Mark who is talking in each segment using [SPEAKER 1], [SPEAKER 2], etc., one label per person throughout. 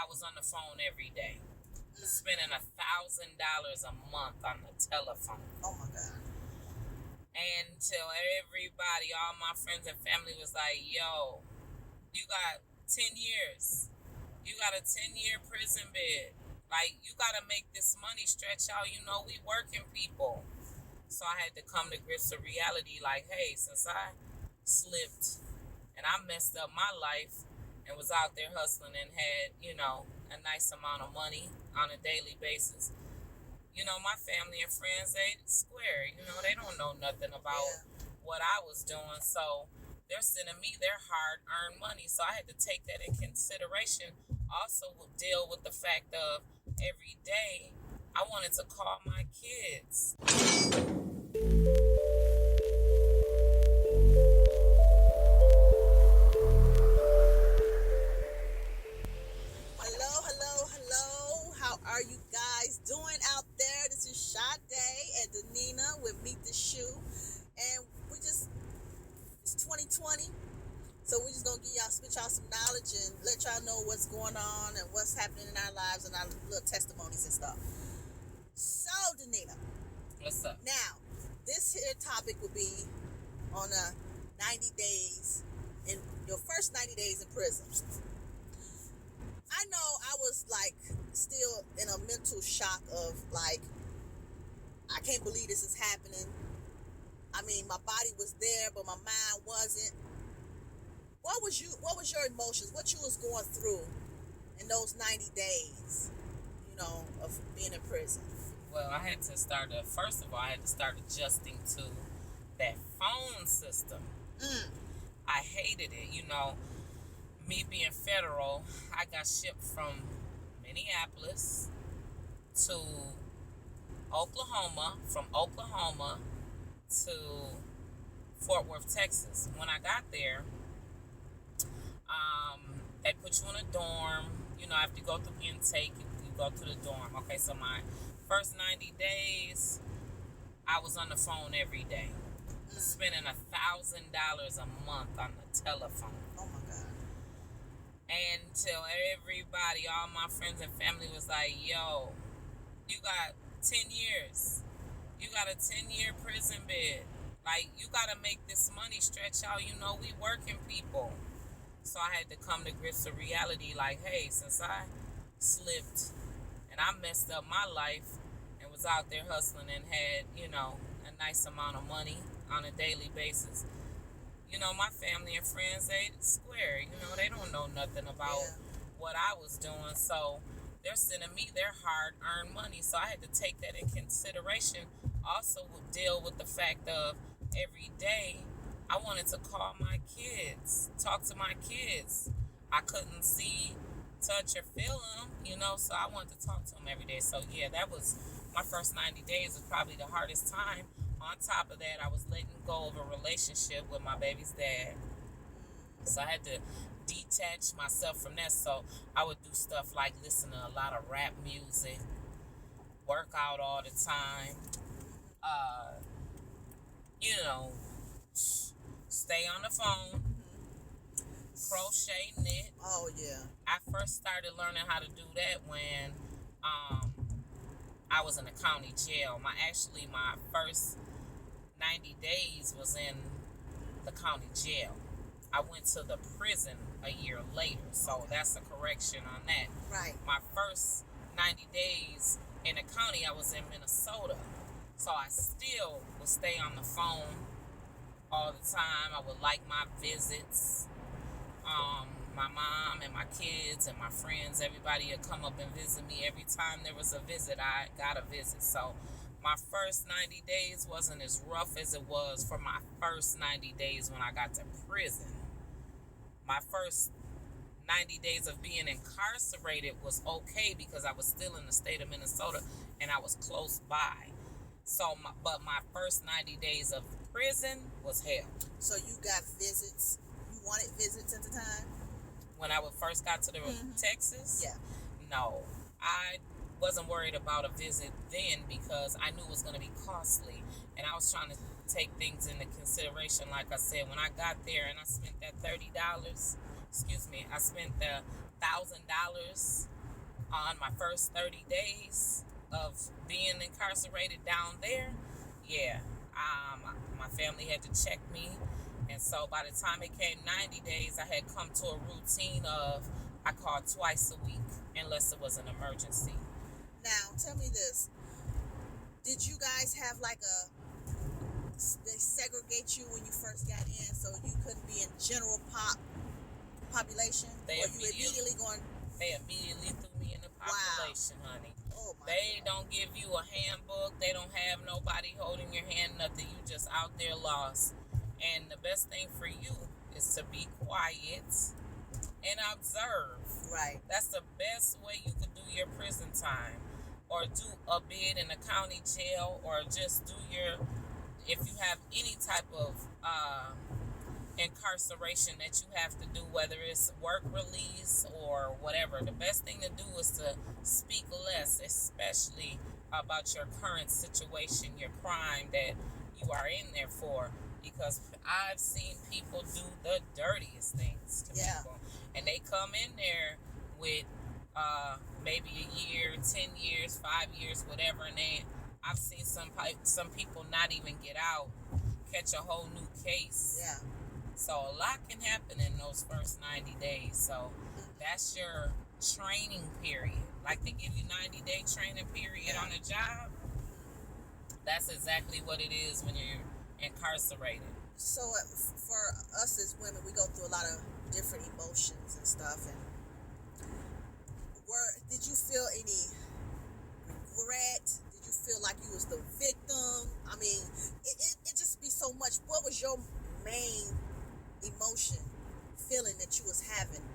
[SPEAKER 1] I was on the phone every day, spending $1,000 a month on the telephone.
[SPEAKER 2] Oh my God.
[SPEAKER 1] And till everybody, all my friends and family was like, yo, you got 10 years. You got a 10-year prison bid. Like, you got to make this money stretch out. You know, we working people. So I had to come to grips with reality. Like, hey, since I slipped and I messed up my life and was out there hustling and had, you know, a nice amount of money on a daily basis, you know, my family and friends, they square. You know, they don't know nothing about what I was doing. So they're sending me their hard-earned money. So I had to take that in consideration. Also deal with the fact of every day I wanted to call my kids.
[SPEAKER 2] Hello. How are you guys doing out there? This is Sade and Lena with Meet the Shoe. And it's 2020. So we're just going to spit y'all some knowledge and let y'all know what's going on and what's happening in our lives and our little testimonies and stuff. So, Danita.
[SPEAKER 1] What's up?
[SPEAKER 2] Now, this here topic will be on 90 days, in your first 90 days in prison. I know I was like still in a mental shock of like, I can't believe this is happening. I mean, my body was there, but my mind wasn't. What was your emotions? What you was going through in those 90 days, you know, of being in prison?
[SPEAKER 1] Well, I had to start adjusting to that phone system. I hated it, you know. Me being federal, I got shipped from Minneapolis to Oklahoma, from Oklahoma to Fort Worth, Texas. When I got there, they put you in a dorm. You know, after you go through intake, you go to the dorm. Okay, so my first 90 days, I was on the phone every day, spending $1,000 a month on the telephone.
[SPEAKER 2] Oh my God.
[SPEAKER 1] And till everybody, all my friends and family was like, yo, you got 10 years. You got a 10-year prison bid. Like, you got to make this money stretch out. You know, we working people. So I had to come to grips with reality. Like, hey, since I slipped and I messed up my life and was out there hustling and had, you know, a nice amount of money on a daily basis, you know, my family and friends, they square. You know, they don't know nothing about what I was doing. So they're sending me their hard-earned money. So I had to take that in consideration. Also deal with the fact of every day I wanted to call my kids, talk to my kids. I couldn't see, touch, or feel them, you know, so I wanted to talk to them every day. So, yeah, that was my first 90 days was probably the hardest time. On top of that, I was letting go of a relationship with my baby's dad. So I had to detach myself from that. So I would do stuff like listen to a lot of rap music, work out all the time, you know, stay on the phone, crochet, knit.
[SPEAKER 2] Oh, yeah.
[SPEAKER 1] I first started learning how to do that when I was in the county jail. My first 90 days was in the county jail. I went to the prison a year later, so that's a correction on that.
[SPEAKER 2] Right.
[SPEAKER 1] My first 90 days in the county, I was in Minnesota, so I still would stay on the phone all the time. I would like my visits. My mom and my kids and my friends, everybody would come up and visit me. Every time there was a visit, I got a visit. So my first 90 days wasn't as rough as it was for my first 90 days when I got to prison. My first 90 days of being incarcerated was okay because I was still in the state of Minnesota and I was close by. So, but my first 90 days of prison was hell.
[SPEAKER 2] So you got visits? You wanted visits at the time?
[SPEAKER 1] When I first got to the Texas?
[SPEAKER 2] Yeah.
[SPEAKER 1] No. I wasn't worried about a visit then because I knew it was going to be costly. And I was trying to take things into consideration. Like I said, when I got there and I spent that I spent the $1,000 on my first 30 days of being incarcerated down there. Yeah, my family had to check me. And so by the time it came 90 days, I had come to a routine of I called twice a week unless it was an emergency.
[SPEAKER 2] Now, tell me this. Did you guys have like they segregate you when you first got in so you couldn't be in general population? They immediately
[SPEAKER 1] threw me in the population, wow. Honey.
[SPEAKER 2] Oh my
[SPEAKER 1] they
[SPEAKER 2] God.
[SPEAKER 1] Don't give you a handbook. They don't have nobody holding your hand, nothing. You just out there lost. And the best thing for you is to be quiet and observe.
[SPEAKER 2] Right.
[SPEAKER 1] That's the best way you could do your prison time. Or do a bid in a county jail, or just do if you have any type of incarceration that you have to do, whether it's work release or whatever, the best thing to do is to speak less, especially about your current situation, your crime that you are in there for, because I've seen people do the dirtiest things to people, and they come in there with maybe a year, 10 years, 5 years, whatever, and I've seen some people not even get out, catch a whole new case.
[SPEAKER 2] Yeah.
[SPEAKER 1] So a lot can happen in those first 90 days. So that's your training period. Like they give you 90-day training period on a job. That's exactly what it is when you're incarcerated.
[SPEAKER 2] So for us as women, we go through a lot of different emotions and stuff. And did you feel any regret? Did you feel like you was the victim? I mean, it just be so much. What was your main emotion, feeling that you was having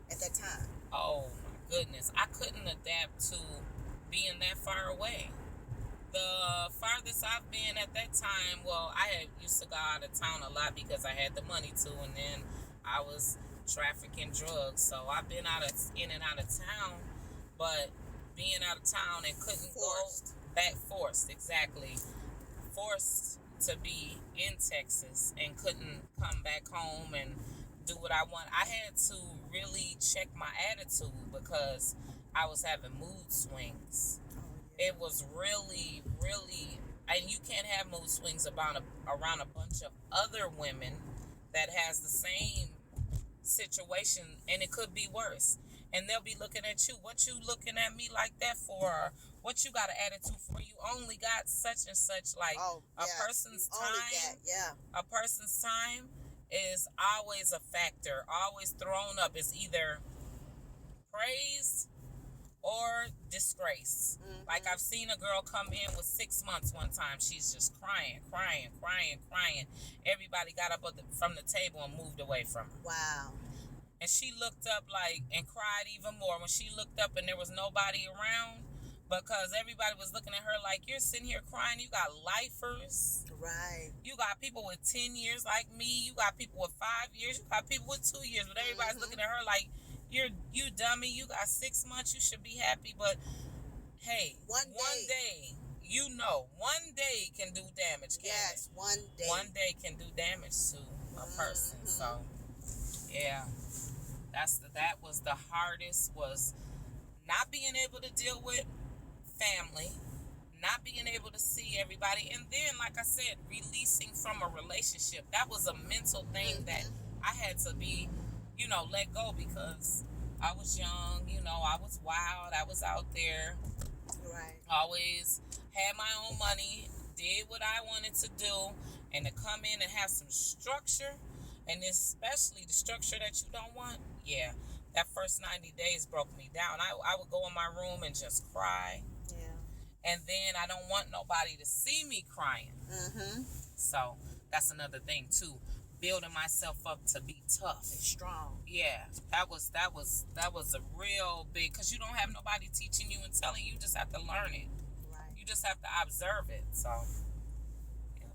[SPEAKER 2] at that time?
[SPEAKER 1] Oh my goodness, I couldn't adapt to being that far away. The farthest I've been at that time, well, I used to go out of town a lot because I had the money to, and then I was trafficking drugs, so I've been in and out of town. But being out of town and couldn't go back, forced to be in Texas and couldn't come back home and do what I want. I had to really check my attitude because I was having mood swings. It was really, really, and you can't have mood swings around a bunch of other women that has the same situation, and it could be worse. And they'll be looking at you. What you looking at me like that for? What you got an attitude for? You only got such and such. Like a person's time. A person's time is always a factor. Always thrown up. It's either praise or disgrace. Mm-hmm. Like I've seen a girl come in with 6 months one time. She's just crying. Everybody got up from the table and moved away from her.
[SPEAKER 2] Wow.
[SPEAKER 1] And she looked up and cried even more when she looked up and there was nobody around, because everybody was looking at her like, you're sitting here crying. You got lifers.
[SPEAKER 2] Right.
[SPEAKER 1] You got people with 10 years like me. You got people with 5 years. You got people with 2 years. But everybody's looking at her like, you dummy. You got 6 months. You should be happy. But hey, one day, one day can do damage.
[SPEAKER 2] Yes, one day.
[SPEAKER 1] One day can do damage to a person. So, yeah. That was the hardest, was not being able to deal with family, not being able to see everybody, and then, like I said, releasing from a relationship. That was a mental thing that I had to be, let go, because I was young, I was wild, I was out there.
[SPEAKER 2] Right.
[SPEAKER 1] Always had my own money, did what I wanted to do, and to come in and have some structure, and especially the structure that you don't want, yeah, that first 90 days broke me down. I would go in my room and just cry.
[SPEAKER 2] Yeah.
[SPEAKER 1] And then I don't want nobody to see me crying.
[SPEAKER 2] Mm-hmm.
[SPEAKER 1] So that's another thing too. Building myself up to be tough
[SPEAKER 2] and strong.
[SPEAKER 1] Yeah, that was a real big, because you don't have nobody teaching you and telling you. You just have to learn it.
[SPEAKER 2] Right.
[SPEAKER 1] You just have to observe it. So, yeah.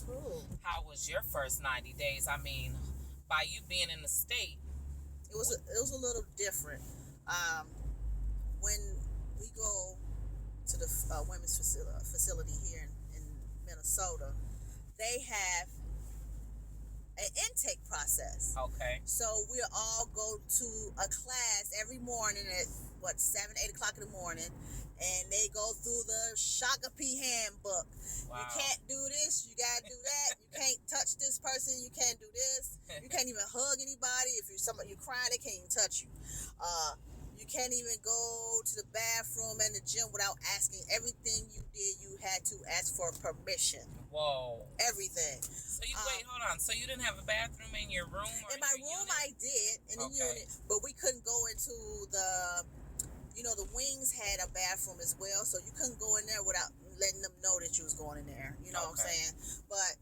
[SPEAKER 2] Cool.
[SPEAKER 1] How was your first 90 days? I mean, by you being in the state,
[SPEAKER 2] it was a little different. When we go to the women's facility here in Minnesota, they have an intake process.
[SPEAKER 1] Okay.
[SPEAKER 2] So we all go to a class every morning at 7, 8 o'clock in the morning, and they go through the Shakopee handbook.
[SPEAKER 1] Wow.
[SPEAKER 2] You can't do this, you gotta do that. You can't touch this person, you can't do this. You can't even hug anybody. If you're crying, they can't even touch you. You can't even go to the bathroom and the gym without asking. Everything you did, you had to ask for permission.
[SPEAKER 1] Whoa.
[SPEAKER 2] Everything.
[SPEAKER 1] So wait, hold on. So you didn't have a bathroom in your room? Or
[SPEAKER 2] in my room,
[SPEAKER 1] unit?
[SPEAKER 2] I did in the unit, but we couldn't go into the. The wings had a bathroom as well, so you couldn't go in there without letting them know that you was going in there. You know what I'm saying? But